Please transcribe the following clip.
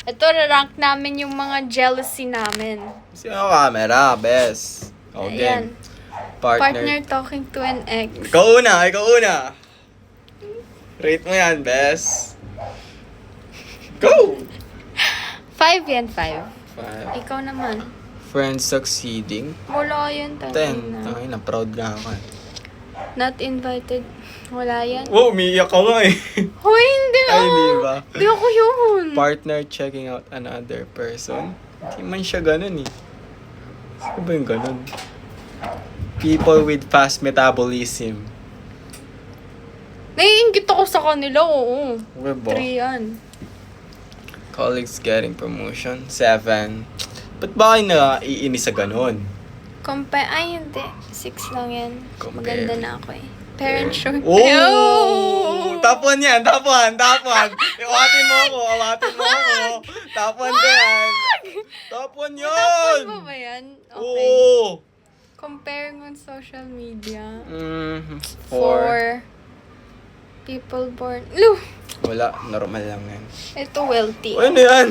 Ito, rank namin yung mga jealousy namin. Sino camera, best? Okay. Ayan. Partner talking to an ex. Ikaw una. Rate mo yan, best. Go! 5 yan, 5. 5. Ikaw naman. Friends succeeding. Wala yan, 10. tangina. Tangina, proud nga ako. Not invited. Wala yan. Wow, umiiyak ka nga eh. Hoy, hindi Ay, di ba? Di ako yun. Partner checking out another person. Hindi man siya ganun eh. Sino ba yung ganun? People with fast metabolism. Naiingit ako sa kanila, oo. Okay ba? 3 yan. Colleagues getting promotion. 7. Ba't ba kayo naiinis sa ganun? Ay, hindi. 6 lang yan. Compare. Maganda na ako eh. Parent short. Oh! Top 1 yan, top 1. Awatin mo ako. Top 1 ka yan. Top 1 yan! Tapos mo ba yan? Okay. Oo! Comparing on social media. 4. For people born... Wala, Wala, normal lang yan. ito wealthy. Ano yan?